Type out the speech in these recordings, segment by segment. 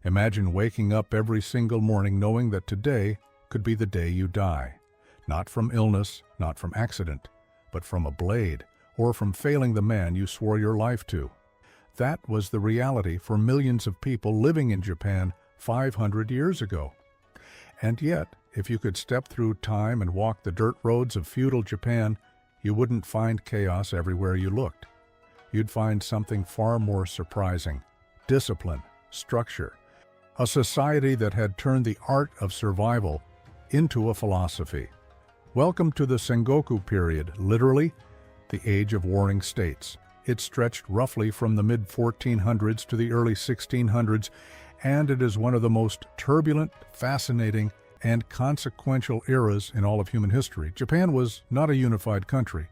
Imagine waking up every single morning knowing that today could be the day you die. Not from illness, not from accident, but from a blade, or from failing the man you swore your life to. That was the reality for millions of people living in Japan 500 years ago. And yet, if you could step through time and walk the dirt roads of feudal Japan, you wouldn't find chaos everywhere you looked. You'd find something far more surprising: discipline, structure, a society that had turned the art of survival into a philosophy. Welcome to the Sengoku period, literally the age of warring states. It stretched roughly from the mid-1400s to the early 1600s, and it is one of the most turbulent, fascinating, and consequential eras in all of human history. Japan was not a unified country.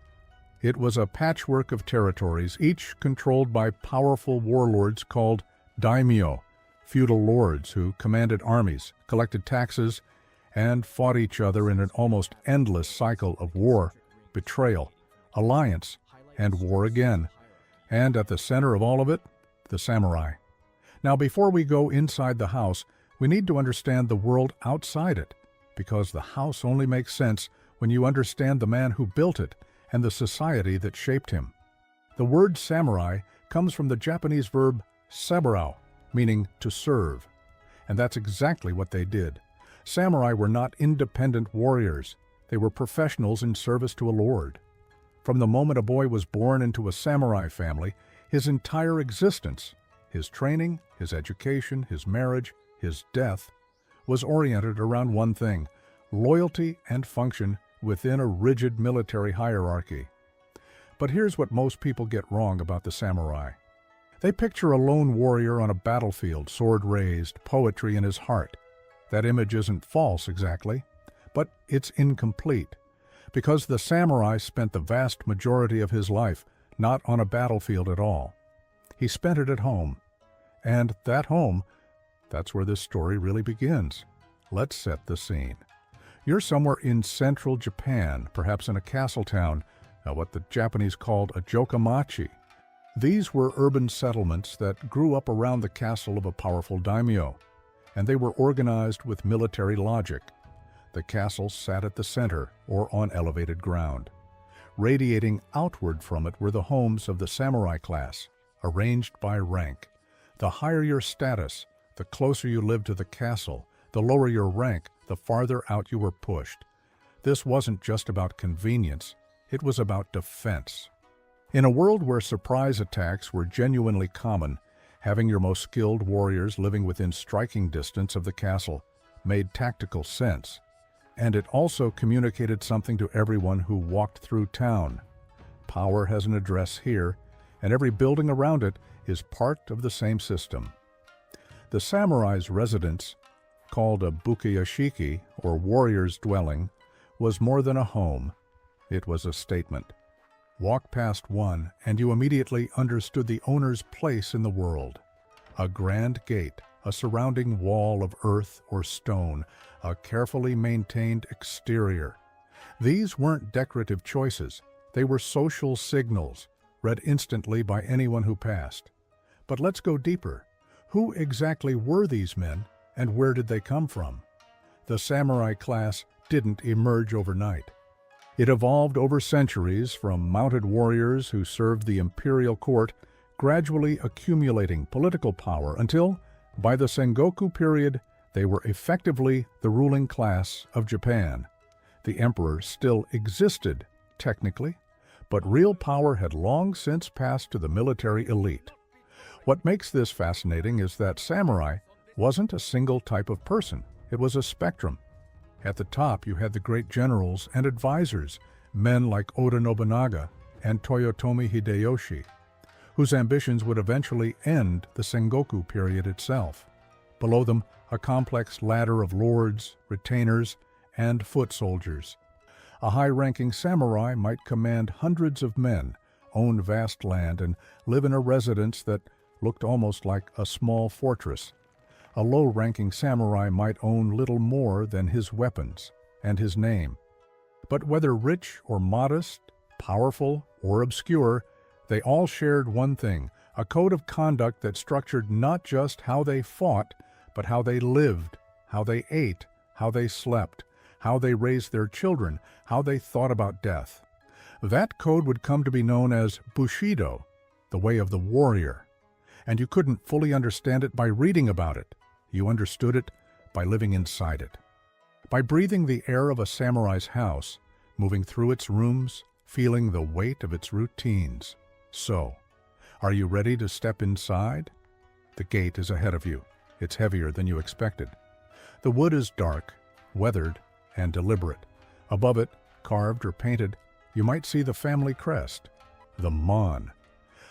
It was a patchwork of territories, each controlled by powerful warlords called daimyo, feudal lords who commanded armies, collected taxes, and fought each other in an almost endless cycle of war, betrayal, alliance, and war again. And at the center of all of it, the samurai. Now, before we go inside the house, we need to understand the world outside it, because the house only makes sense when you understand the man who built it and the society that shaped him. The word samurai comes from the Japanese verb saburao, meaning to serve. And that's exactly what they did. Samurai were not independent warriors. They were professionals in service to a lord. From the moment a boy was born into a samurai family, his entire existence, his training, his education, his marriage, his death, was oriented around one thing: loyalty and function within a rigid military hierarchy. But here's what most people get wrong about the samurai. They picture a lone warrior on a battlefield, sword raised, poetry in his heart. That image isn't false exactly, but it's incomplete, because the samurai spent the vast majority of his life not on a battlefield at all. He spent it at home. And that home, that's where this story really begins. Let's set the scene. You're somewhere in central Japan, perhaps in a castle town, what the Japanese called a jokamachi. These were urban settlements that grew up around the castle of a powerful daimyo, and they were organized with military logic. The castle sat at the center, or on elevated ground. Radiating outward from it were the homes of the samurai class, arranged by rank. The higher your status, the closer you lived to the castle. The lower your rank, the farther out you were pushed. This wasn't just about convenience, it was about defense. In a world where surprise attacks were genuinely common, having your most skilled warriors living within striking distance of the castle made tactical sense. And it also communicated something to everyone who walked through town. Power has an address here, and every building around it is part of the same system. The samurai's residence, called a bukeyashiki, or warrior's dwelling, was more than a home. It was a statement. Walk past one, and you immediately understood the owner's place in the world. A grand gate, a surrounding wall of earth or stone, a carefully maintained exterior. These weren't decorative choices. They were social signals, read instantly by anyone who passed. But let's go deeper. Who exactly were these men, and where did they come from? The samurai class didn't emerge overnight. It evolved over centuries from mounted warriors who served the imperial court, gradually accumulating political power until, by the Sengoku period, they were effectively the ruling class of Japan. The emperor still existed, technically, but real power had long since passed to the military elite. What makes this fascinating is that samurai wasn't a single type of person. It was a spectrum. At the top, you had the great generals and advisors, men like Oda Nobunaga and Toyotomi Hideyoshi, whose ambitions would eventually end the Sengoku period itself. Below them, a complex ladder of lords, retainers, and foot soldiers. A high-ranking samurai might command hundreds of men, own vast land, and live in a residence that looked almost like a small fortress. A low-ranking samurai might own little more than his weapons and his name. But whether rich or modest, powerful or obscure, they all shared one thing, a code of conduct that structured not just how they fought, but how they lived, how they ate, how they slept, how they raised their children, how they thought about death. That code would come to be known as Bushido, the way of the warrior. And you couldn't fully understand it by reading about it. You understood it by living inside it. By breathing the air of a samurai's house, moving through its rooms, feeling the weight of its routines. So, are you ready to step inside? The gate is ahead of you. It's heavier than you expected. The wood is dark, weathered, and deliberate. Above it, carved or painted, you might see the family crest, the mon,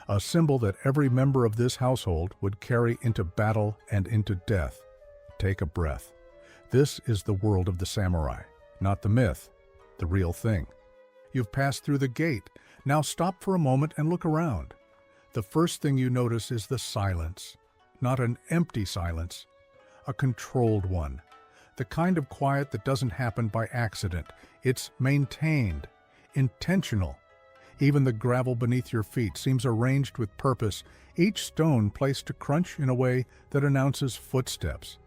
a symbol that every member of this household would carry into battle and into death. Take a breath. This is the world of the samurai, not the myth, the real thing. You've passed through the gate. Now stop for a moment and look around. The first thing you notice is the silence. Not an empty silence, a controlled one. The kind of quiet that doesn't happen by accident. It's maintained, intentional. Even the gravel beneath your feet seems arranged with purpose, each stone placed to crunch in a way that announces footsteps.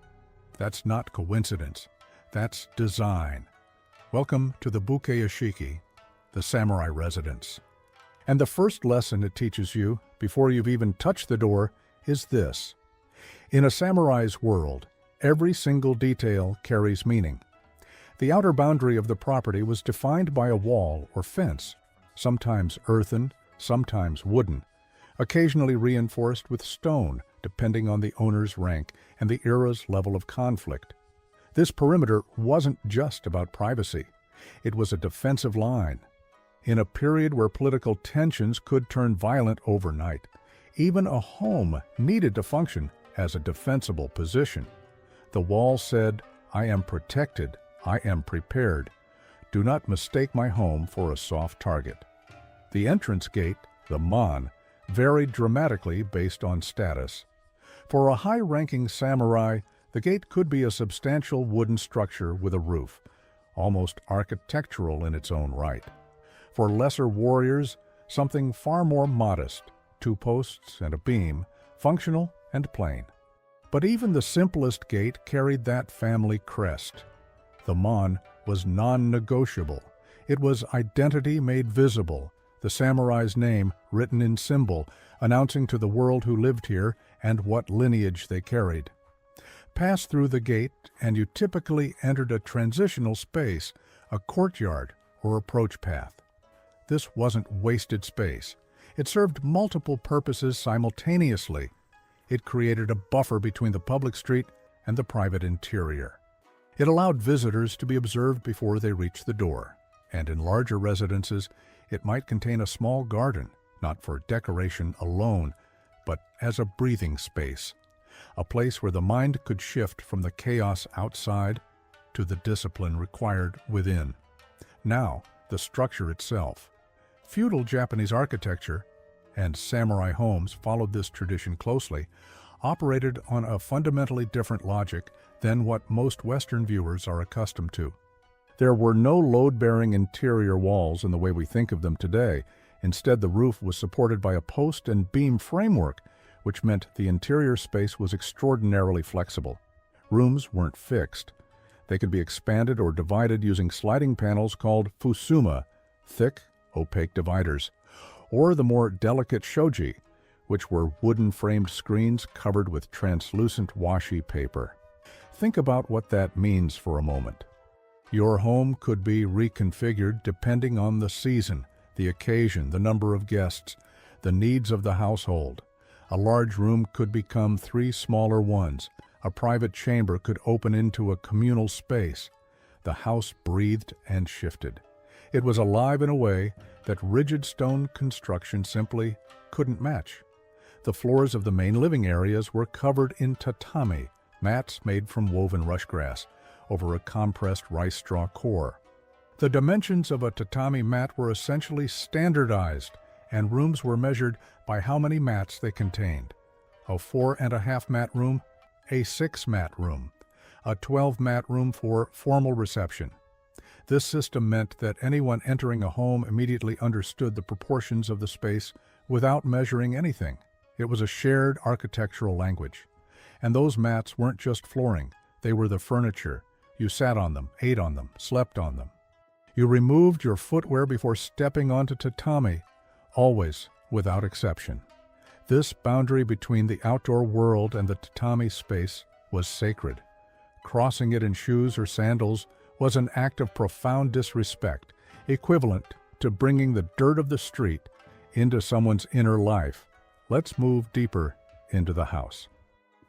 That's not coincidence. That's design. Welcome to the bukeyashiki, the samurai residence. And the first lesson it teaches you, before you've even touched the door, is this. In a samurai's world, every single detail carries meaning. The outer boundary of the property was defined by a wall or fence, sometimes earthen, sometimes wooden, occasionally reinforced with stone, depending on the owner's rank and the era's level of conflict. This perimeter wasn't just about privacy. It was a defensive line. In a period where political tensions could turn violent overnight, even a home needed to function as a defensible position. The wall said, "I am protected, I am prepared. Do not mistake my home for a soft target." The entrance gate, the mon, varied dramatically based on status. For a high-ranking samurai, the gate could be a substantial wooden structure with a roof, almost architectural in its own right. For lesser warriors, something far more modest, 2 posts and a beam, functional and plain. But even the simplest gate carried that family crest. The mon was non-negotiable. It was identity made visible, the samurai's name written in symbol, announcing to the world who lived here and what lineage they carried. Pass through the gate, and you typically entered a transitional space, a courtyard or approach path. This wasn't wasted space. It served multiple purposes simultaneously. It created a buffer between the public street and the private interior. It allowed visitors to be observed before they reached the door, and in larger residences, it might contain a small garden, not for decoration alone, but as a breathing space, a place where the mind could shift from the chaos outside to the discipline required within. Now, the structure itself. Feudal Japanese architecture, and samurai homes followed this tradition closely, operated on a fundamentally different logic than what most Western viewers are accustomed to. There were no load-bearing interior walls in the way we think of them today. Instead, the roof was supported by a post and beam framework, which meant the interior space was extraordinarily flexible. Rooms weren't fixed. They could be expanded or divided using sliding panels called fusuma, thick, opaque dividers, or the more delicate shoji, which were wooden-framed screens covered with translucent washi paper. Think about what that means for a moment. Your home could be reconfigured depending on the season, the occasion, the number of guests, the needs of the household. A large room could become 3 smaller ones. A private chamber could open into a communal space. The house breathed and shifted. It was alive in a way that rigid stone construction simply couldn't match. The floors of the main living areas were covered in tatami, mats made from woven rush grass, over a compressed rice straw core. The dimensions of a tatami mat were essentially standardized, and rooms were measured by how many mats they contained. A 4.5 mat room, a 6 mat room, a 12 mat room for formal reception. This system meant that anyone entering a home immediately understood the proportions of the space without measuring anything. It was a shared architectural language. And those mats weren't just flooring, they were the furniture. You sat on them, ate on them, slept on them. You removed your footwear before stepping onto tatami, always without exception. This boundary between the outdoor world and the tatami space was sacred. Crossing it in shoes or sandals was an act of profound disrespect, equivalent to bringing the dirt of the street into someone's inner life. Let's move deeper into the house.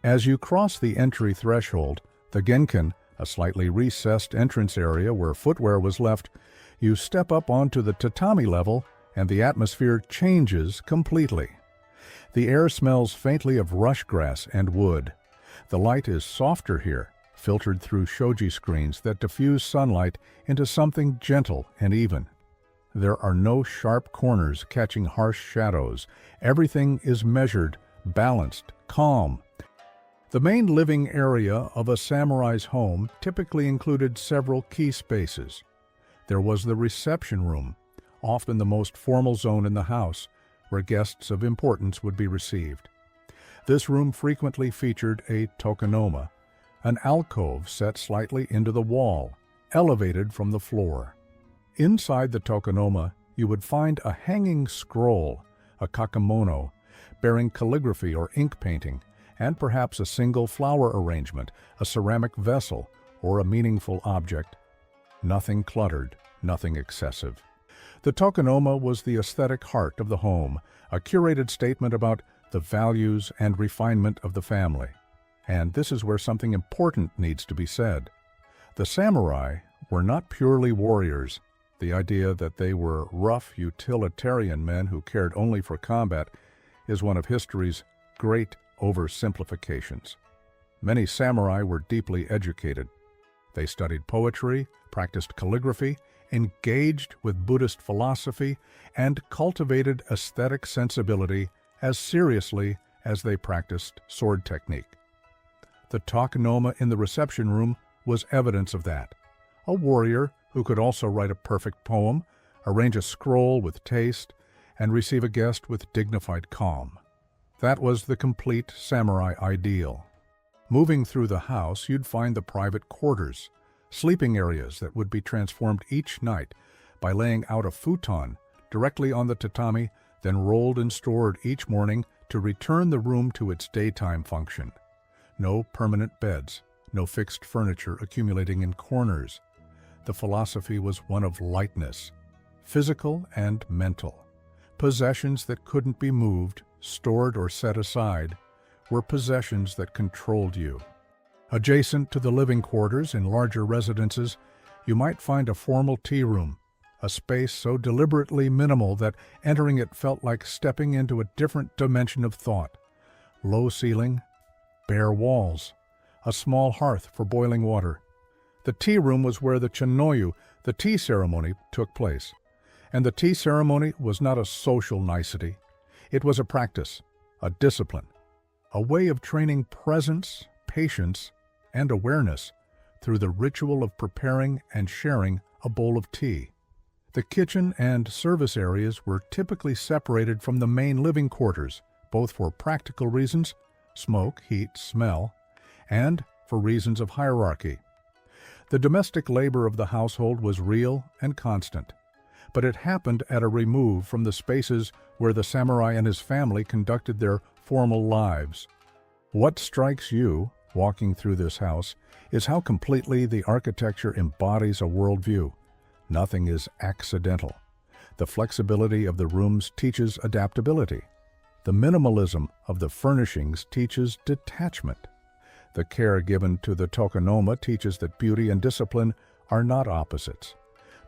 As you cross the entry threshold, the genkan, a slightly recessed entrance area where footwear was left, you step up onto the tatami level and the atmosphere changes completely. The air smells faintly of rush grass and wood. The light is softer here, filtered through shoji screens that diffuse sunlight into something gentle and even. There are no sharp corners catching harsh shadows. Everything is measured, balanced, calm. The main living area of a samurai's home typically included several key spaces. There was the reception room, often the most formal zone in the house, where guests of importance would be received. This room frequently featured a tokonoma, an alcove set slightly into the wall, elevated from the floor. Inside the tokonoma, you would find a hanging scroll, a kakemono, bearing calligraphy or ink painting, and perhaps a single flower arrangement, a ceramic vessel, or a meaningful object. Nothing cluttered, nothing excessive. The tokonoma was the aesthetic heart of the home, a curated statement about the values and refinement of the family. And this is where something important needs to be said. The samurai were not purely warriors. The idea that they were rough, utilitarian men who cared only for combat is one of history's great oversimplifications. Many samurai were deeply educated. They studied poetry, practiced calligraphy, engaged with Buddhist philosophy, and cultivated aesthetic sensibility as seriously as they practiced sword technique. The tokonoma in the reception room was evidence of that. A warrior who could also write a perfect poem, arrange a scroll with taste, and receive a guest with dignified calm. That was the complete samurai ideal. Moving through the house, you'd find the private quarters, sleeping areas that would be transformed each night by laying out a futon directly on the tatami, then rolled and stored each morning to return the room to its daytime function. No permanent beds, no fixed furniture accumulating in corners. The philosophy was one of lightness, physical and mental. Possessions that couldn't be moved, stored, or set aside were possessions that controlled you. Adjacent to the living quarters in larger residences, you might find a formal tea room, a space so deliberately minimal that entering it felt like stepping into a different dimension of thought. Low ceiling, bare walls, a small hearth for boiling water. The tea room was where the chanoyu, the tea ceremony, took place. And the tea ceremony was not a social nicety. It was a practice, a discipline, a way of training presence, patience, and awareness through the ritual of preparing and sharing a bowl of tea. The kitchen and service areas were typically separated from the main living quarters, both for practical reasons, smoke, heat, smell, and for reasons of hierarchy. The domestic labor of the household was real and constant, but it happened at a remove from the spaces where the samurai and his family conducted their formal lives. What strikes you, walking through this house, is how completely the architecture embodies a worldview. Nothing is accidental. The flexibility of the rooms teaches adaptability. The minimalism of the furnishings teaches detachment. The care given to the tokonoma teaches that beauty and discipline are not opposites.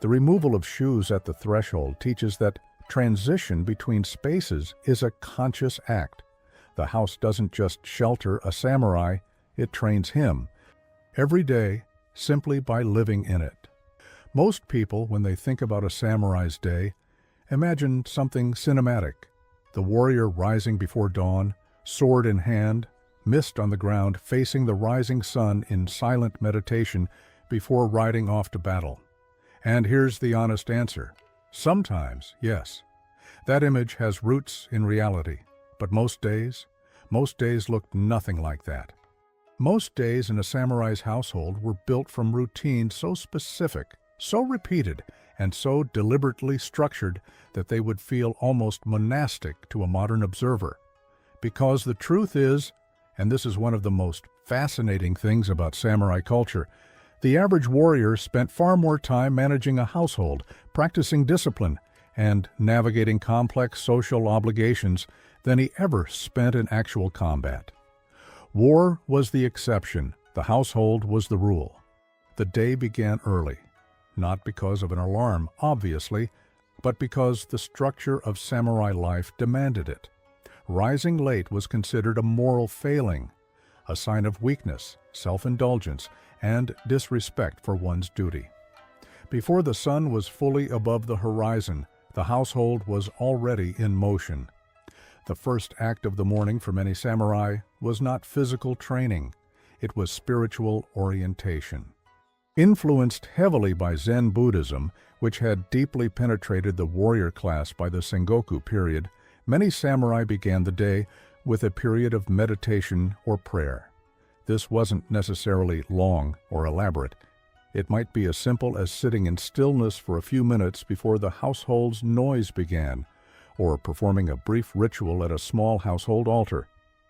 The removal of shoes at the threshold teaches that transition between spaces is a conscious act. The house doesn't just shelter a samurai, it trains him, every day, simply by living in it. Most people, when they think about a samurai's day, imagine something cinematic. The warrior rising before dawn, sword in hand, mist on the ground, facing the rising sun in silent meditation before riding off to battle. And here's the honest answer. Sometimes, yes. That image has roots in reality, but most days looked nothing like that. Most days in a samurai's household were built from routines so specific, so repeated, and so deliberately structured that they would feel almost monastic to a modern observer. Because the truth is, and this is one of the most fascinating things about samurai culture, the average warrior spent far more time managing a household, practicing discipline, and navigating complex social obligations than he ever spent in actual combat. War was the exception, the household was the rule. The day began early, not because of an alarm, obviously, but because the structure of samurai life demanded it. Rising late was considered a moral failing, a sign of weakness, self-indulgence, and disrespect for one's duty. Before the sun was fully above the horizon, the household was already in motion. The first act of the morning for many samurai was not physical training, it was spiritual orientation. Influenced heavily by Zen Buddhism, which had deeply penetrated the warrior class by the Sengoku period, many samurai began the day with a period of meditation or prayer. This wasn't necessarily long or elaborate. It might be as simple as sitting in stillness for a few minutes before the household's noise began, or performing a brief ritual at a small household altar,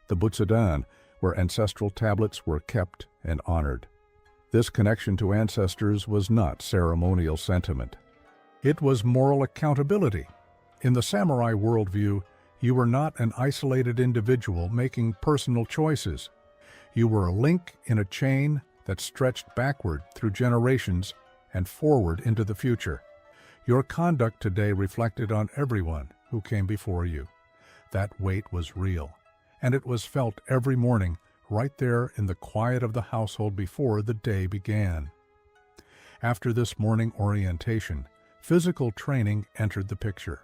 the butsudan, where ancestral tablets were kept and honored. This connection to ancestors was not ceremonial sentiment. It was moral accountability. In the samurai worldview, you were not an isolated individual making personal choices. You were a link in a chain that stretched backward through generations and forward into the future. Your conduct today reflected on everyone who came before you. That weight was real, and it was felt every morning right there in the quiet of the household before the day began. After this morning orientation, physical training entered the picture.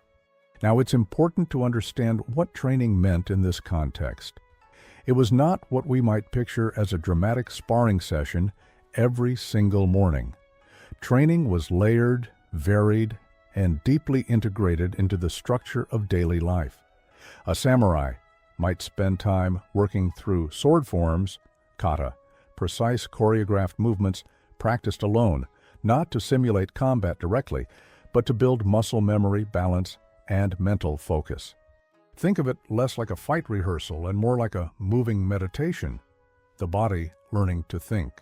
Now, it's important to understand what training meant in this context. It was not what we might picture as a dramatic sparring session every single morning. Training was layered, varied, and deeply integrated into the structure of daily life. A samurai might spend time working through sword forms, kata, precise choreographed movements practiced alone, not to simulate combat directly, but to build muscle memory, balance, and mental focus. Think of it less like a fight rehearsal and more like a moving meditation, the body learning to think.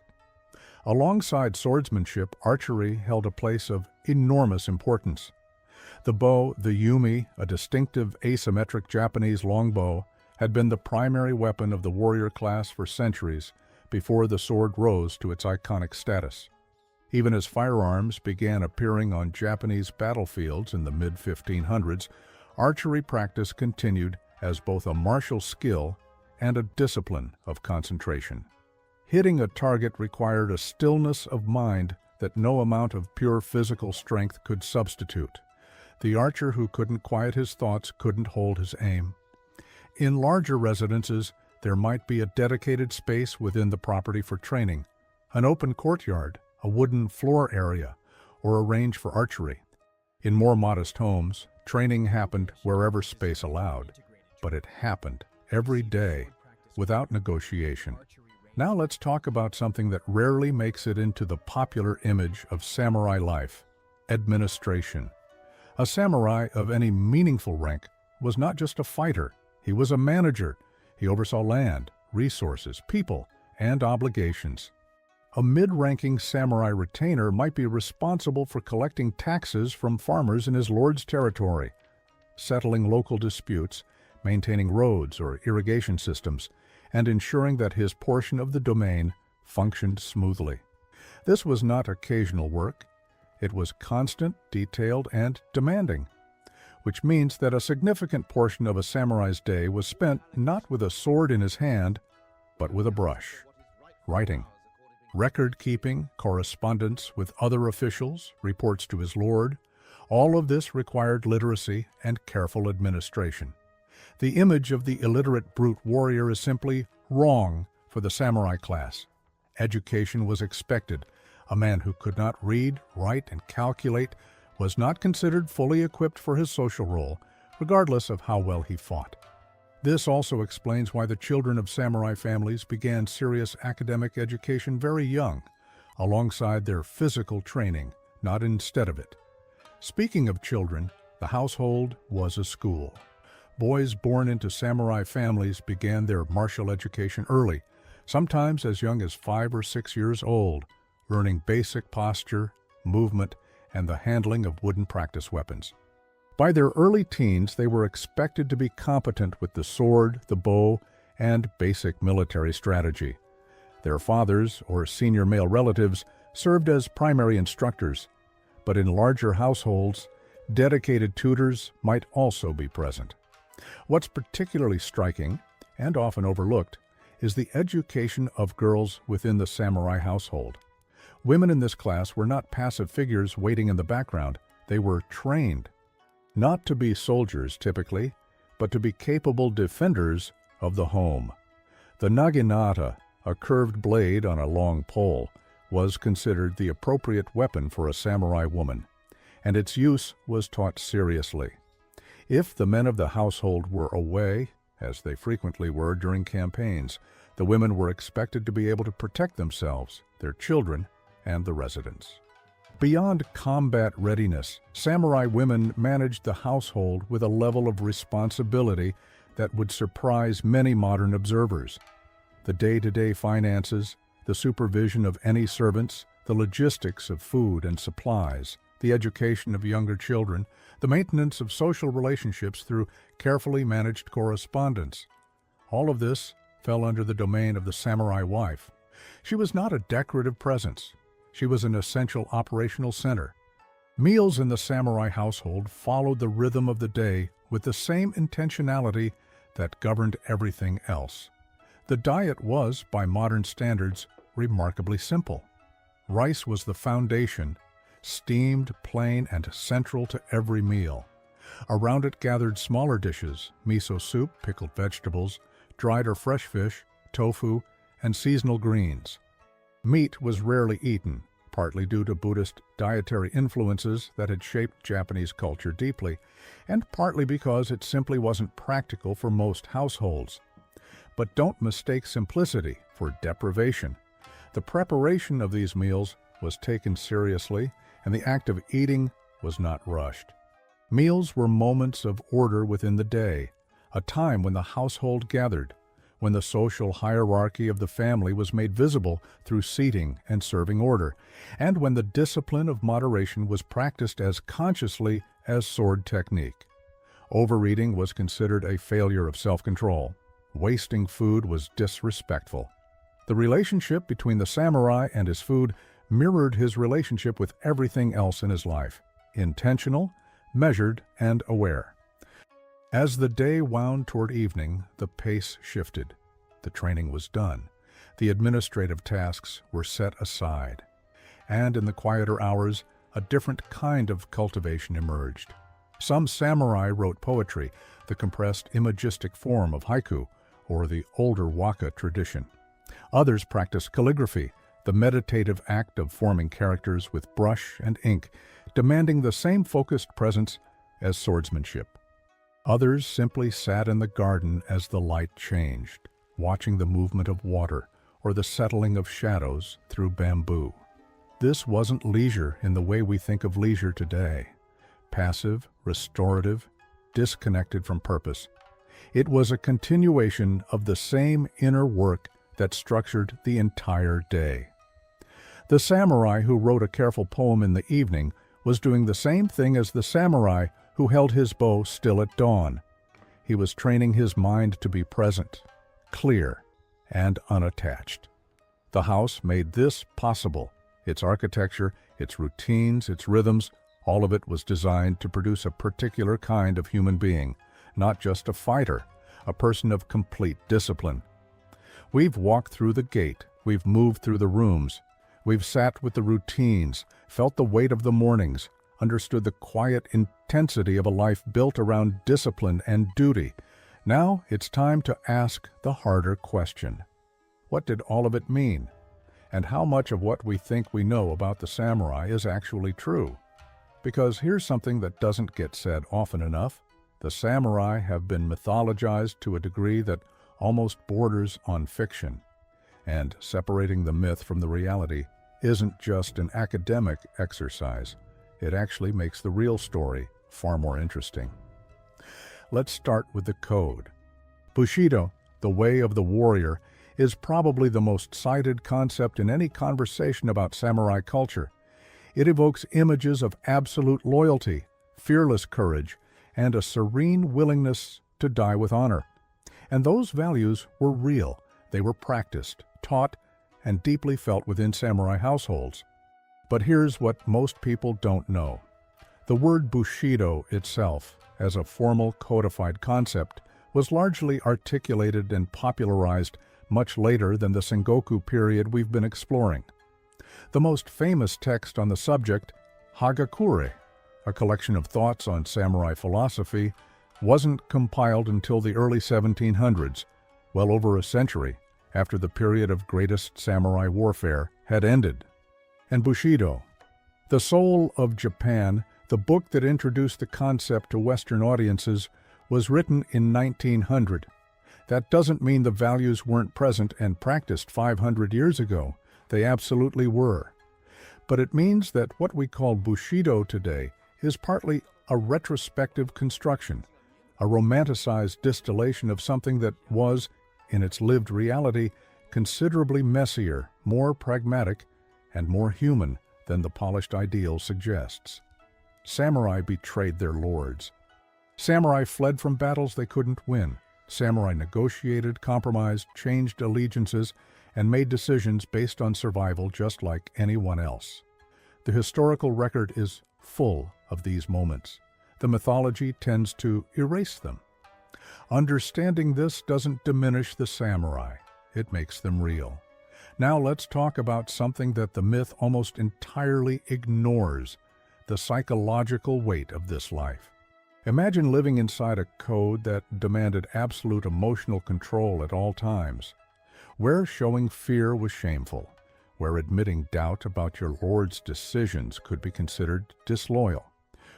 Alongside swordsmanship, archery held a place of enormous importance. The bow, the yumi, a distinctive asymmetric Japanese longbow, had been the primary weapon of the warrior class for centuries before the sword rose to its iconic status. Even as firearms began appearing on Japanese battlefields in the mid-1500s, archery practice continued as both a martial skill and a discipline of concentration. Hitting a target required a stillness of mind that no amount of pure physical strength could substitute. The archer who couldn't quiet his thoughts couldn't hold his aim. In larger residences, there might be a dedicated space within the property for training, an open courtyard, a wooden floor area, or a range for archery. In more modest homes, training happened wherever space allowed, but it happened every day without negotiation. Now let's talk about something that rarely makes it into the popular image of samurai life: administration. A samurai of any meaningful rank was not just a fighter, he was a manager. He oversaw land, resources, people, and obligations. A mid-ranking samurai retainer might be responsible for collecting taxes from farmers in his lord's territory, settling local disputes, maintaining roads or irrigation systems, and ensuring that his portion of the domain functioned smoothly. This was not occasional work. It was constant, detailed, and demanding, which means that a significant portion of a samurai's day was spent not with a sword in his hand, but with a brush, writing. Record-keeping, correspondence with other officials, reports to his lord, all of this required literacy and careful administration. The image of the illiterate brute warrior is simply wrong for the samurai class. Education was expected. A man who could not read, write, and calculate was not considered fully equipped for his social role, regardless of how well he fought. This also explains why the children of samurai families began serious academic education very young, alongside their physical training, not instead of it. Speaking of children, the household was a school. Boys born into samurai families began their martial education early, sometimes as young as 5 or 6 years old, learning basic posture, movement, and the handling of wooden practice weapons. By their early teens, they were expected to be competent with the sword, the bow, and basic military strategy. Their fathers or senior male relatives served as primary instructors, but in larger households, dedicated tutors might also be present. What's particularly striking, and often overlooked, is the education of girls within the samurai household. Women in this class were not passive figures waiting in the background. They were trained, not to be soldiers typically, but to be capable defenders of the home. The naginata, a curved blade on a long pole, was considered the appropriate weapon for a samurai woman, and its use was taught seriously. If the men of the household were away, as they frequently were during campaigns, the women were expected to be able to protect themselves, their children, and the residents. Beyond combat readiness, samurai women managed the household with a level of responsibility that would surprise many modern observers. The day-to-day finances, the supervision of any servants, the logistics of food and supplies, the education of younger children, the maintenance of social relationships through carefully managed correspondence. All of this fell under the domain of the samurai wife. She was not a decorative presence. She was an essential operational center. Meals in the samurai household followed the rhythm of the day with the same intentionality that governed everything else. The diet was, by modern standards, remarkably simple. Rice was the foundation, steamed, plain, and central to every meal. Around it gathered smaller dishes, miso soup, pickled vegetables, dried or fresh fish, tofu, and seasonal greens. Meat was rarely eaten, partly due to Buddhist dietary influences that had shaped Japanese culture deeply, and partly because it simply wasn't practical for most households. But don't mistake simplicity for deprivation. The preparation of these meals was taken seriously, and the act of eating was not rushed. Meals were moments of order within the day, a time when the household gathered, when the social hierarchy of the family was made visible through seating and serving order, and when the discipline of moderation was practiced as consciously as sword technique. Overeating was considered a failure of self-control. Wasting food was disrespectful. The relationship between the samurai and his food mirrored his relationship with everything else in his life, intentional, measured, and aware. As the day wound toward evening, the pace shifted. The training was done. The administrative tasks were set aside. And in the quieter hours, a different kind of cultivation emerged. Some samurai wrote poetry, the compressed imagistic form of haiku, or the older waka tradition. Others practiced calligraphy, the meditative act of forming characters with brush and ink, demanding the same focused presence as swordsmanship. Others simply sat in the garden as the light changed, watching the movement of water or the settling of shadows through bamboo. This wasn't leisure in the way we think of leisure today, passive, restorative, disconnected from purpose. It was a continuation of the same inner work that structured the entire day. The samurai who wrote a careful poem in the evening was doing the same thing as the samurai who held his bow still at dawn. He was training his mind to be present, clear, and unattached. The house made this possible. Its architecture, its routines, its rhythms, all of it was designed to produce a particular kind of human being, not just a fighter, a person of complete discipline. We've walked through the gate, we've moved through the rooms, we've sat with the routines, felt the weight of the mornings, understood the quiet intensity of a life built around discipline and duty. Now it's time to ask the harder question. What did all of it mean? And how much of what we think we know about the samurai is actually true? Because here's something that doesn't get said often enough. The samurai have been mythologized to a degree that almost borders on fiction. And separating the myth from the reality isn't just an academic exercise. It actually makes the real story far more interesting. Let's start with the code. Bushido, the way of the warrior, is probably the most cited concept in any conversation about samurai culture. It evokes images of absolute loyalty, fearless courage, and a serene willingness to die with honor. And those values were real. They were practiced, taught, and deeply felt within samurai households. But here's what most people don't know. The word Bushido itself, as a formal codified concept, was largely articulated and popularized much later than the Sengoku period we've been exploring. The most famous text on the subject, Hagakure, a collection of thoughts on samurai philosophy, wasn't compiled until the early 1700s, well over a century after the period of greatest samurai warfare had ended. And Bushido, the soul of Japan, the book that introduced the concept to Western audiences, was written in 1900. That doesn't mean the values weren't present and practiced 500 years ago. They absolutely were. But it means that what we call Bushido today is partly a retrospective construction, a romanticized distillation of something that was, in its lived reality, considerably messier, more pragmatic, and more human than the polished ideal suggests. Samurai betrayed their lords. Samurai fled from battles they couldn't win. Samurai negotiated, compromised, changed allegiances, and made decisions based on survival just like anyone else. The historical record is full of these moments. The mythology tends to erase them. Understanding this doesn't diminish the samurai. It makes them real. Now let's talk about something that the myth almost entirely ignores: the psychological weight of this life. Imagine living inside a code that demanded absolute emotional control at all times, where showing fear was shameful, where admitting doubt about your lord's decisions could be considered disloyal,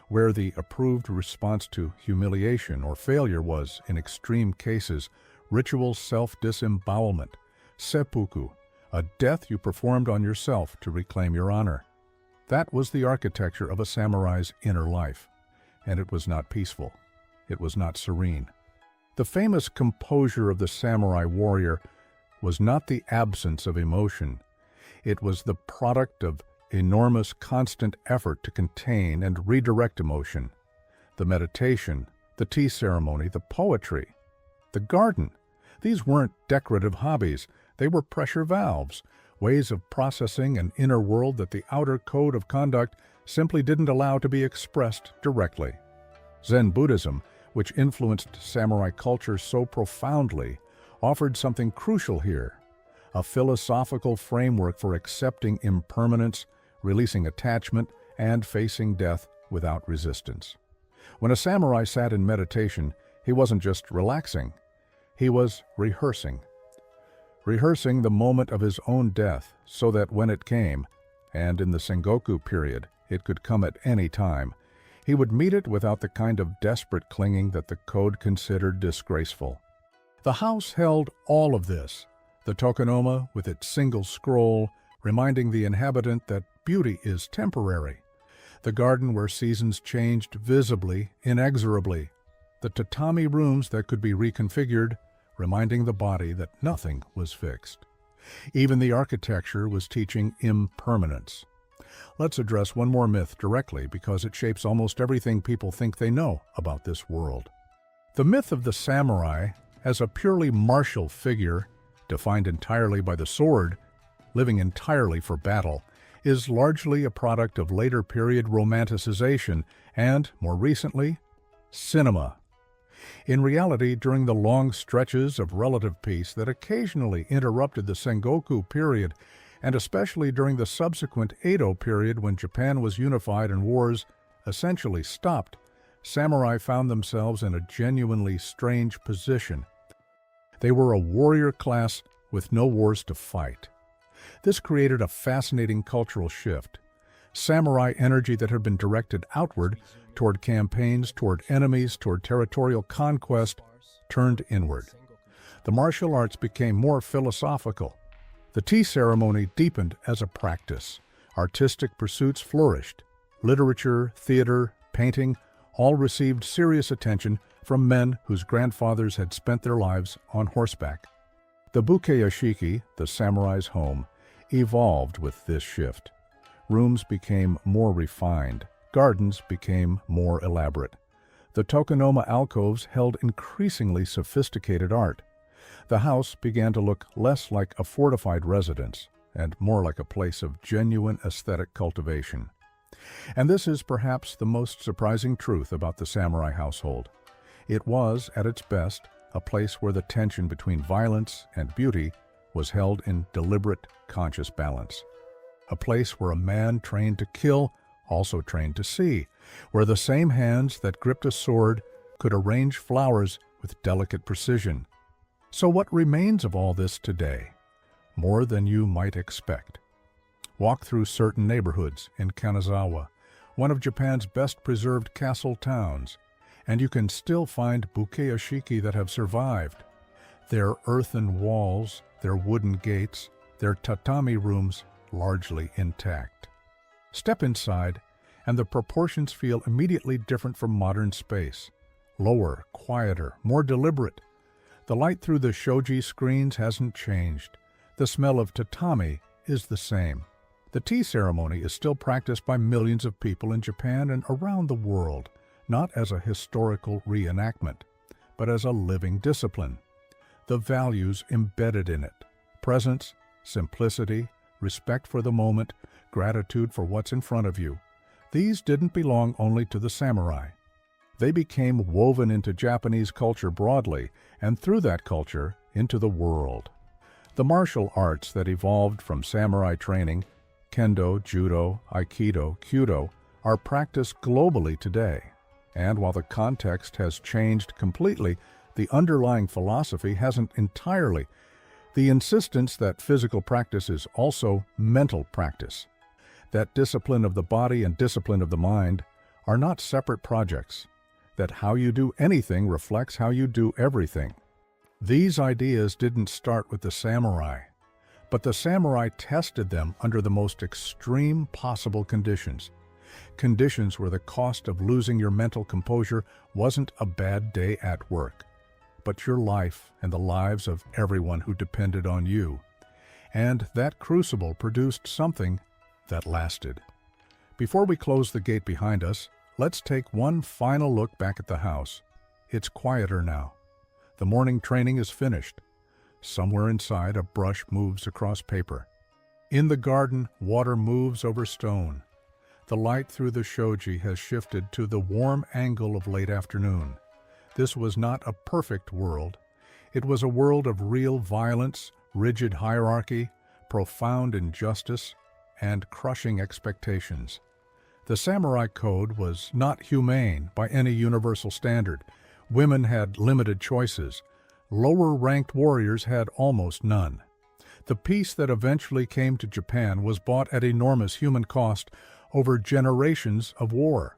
where the approved response to humiliation or failure was, in extreme cases, ritual self-disembowelment, seppuku, a death you performed on yourself to reclaim your honor. That was the architecture of a samurai's inner life, and it was not peaceful. It was not serene. The famous composure of the samurai warrior was not the absence of emotion. It was the product of enormous constant effort to contain and redirect emotion. The meditation, the tea ceremony, the poetry, the garden. These weren't decorative hobbies. They were pressure valves, ways of processing an inner world that the outer code of conduct simply didn't allow to be expressed directly. Zen Buddhism, which influenced samurai culture so profoundly, offered something crucial here: a philosophical framework for accepting impermanence, releasing attachment, and facing death without resistance. When a samurai sat in meditation, he wasn't just relaxing. He was rehearsing the moment of his own death so that when it came, and in the Sengoku period it could come at any time, he would meet it without the kind of desperate clinging that the code considered disgraceful. The house held all of this: the tokonoma with its single scroll, reminding the inhabitant that beauty is temporary; the garden where seasons changed visibly, inexorably; the tatami rooms that could be reconfigured, reminding the body that nothing was fixed. Even the architecture was teaching impermanence. Let's address one more myth directly because it shapes almost everything people think they know about this world. The myth of the samurai as a purely martial figure, defined entirely by the sword, living entirely for battle, is largely a product of later period romanticization and, more recently, cinema. In reality, during the long stretches of relative peace that occasionally interrupted the Sengoku period, and especially during the subsequent Edo period when Japan was unified and wars essentially stopped, samurai found themselves in a genuinely strange position. They were a warrior class with no wars to fight. This created a fascinating cultural shift. Samurai energy that had been directed outward, toward campaigns, toward enemies, toward territorial conquest, turned inward. The martial arts became more philosophical. The tea ceremony deepened as a practice. Artistic pursuits flourished. Literature, theater, painting, all received serious attention from men whose grandfathers had spent their lives on horseback. The bukeyashiki, the samurai's home, evolved with this shift. Rooms became more refined. Gardens became more elaborate. The tokonoma alcoves held increasingly sophisticated art. The house began to look less like a fortified residence and more like a place of genuine aesthetic cultivation. And this is perhaps the most surprising truth about the samurai household. It was, at its best, a place where the tension between violence and beauty was held in deliberate, conscious balance. A place where a man trained to kill also trained to see, where the same hands that gripped a sword could arrange flowers with delicate precision. So what remains of all this today? More than you might expect. Walk through certain neighborhoods in Kanazawa, one of Japan's best-preserved castle towns, and you can still find bukeyashiki that have survived. Their earthen walls, their wooden gates, their tatami rooms largely intact. Step inside, and the proportions feel immediately different from modern space. Lower, quieter, more deliberate. The light through the shoji screens hasn't changed. The smell of tatami is the same. The tea ceremony is still practiced by millions of people in Japan and around the world, not as a historical reenactment, but as a living discipline. The values embedded in it: presence, simplicity, respect for the moment, gratitude for what's in front of you. These didn't belong only to the samurai. They became woven into Japanese culture broadly, and through that culture, into the world. The martial arts that evolved from samurai training, kendo, judo, aikido, kyudo, are practiced globally today. And while the context has changed completely, the underlying philosophy hasn't entirely. The insistence that physical practice is also mental practice, that discipline of the body and discipline of the mind are not separate projects, that how you do anything reflects how you do everything. These ideas didn't start with the samurai, but the samurai tested them under the most extreme possible conditions. Conditions where the cost of losing your mental composure wasn't a bad day at work, but your life and the lives of everyone who depended on you. And that crucible produced something that lasted. Before we close the gate behind us, let's take one final look back at the house. It's quieter now. The morning training is finished. Somewhere inside, a brush moves across paper. In the garden, water moves over stone. The light through the shoji has shifted to the warm angle of late afternoon. This was not a perfect world. It was a world of real violence, rigid hierarchy, profound injustice, and crushing expectations. The samurai code was not humane by any universal standard. Women had limited choices. Lower-ranked warriors had almost none. The peace that eventually came to Japan was bought at enormous human cost over generations of war.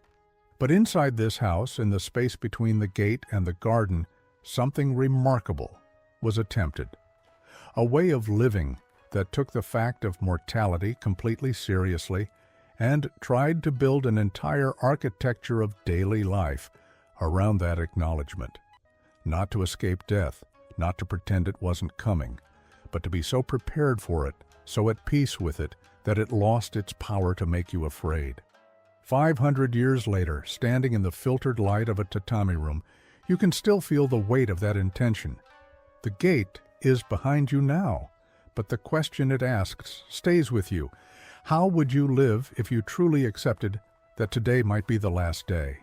But inside this house, in the space between the gate and the garden, something remarkable was attempted. A way of living that took the fact of mortality completely seriously and tried to build an entire architecture of daily life around that acknowledgement. Not to escape death, not to pretend it wasn't coming, but to be so prepared for it, so at peace with it, that it lost its power to make you afraid. 500 years later, standing in the filtered light of a tatami room, you can still feel the weight of that intention. The gate is behind you now, but the question it asks stays with you. How would you live if you truly accepted that today might be the last day?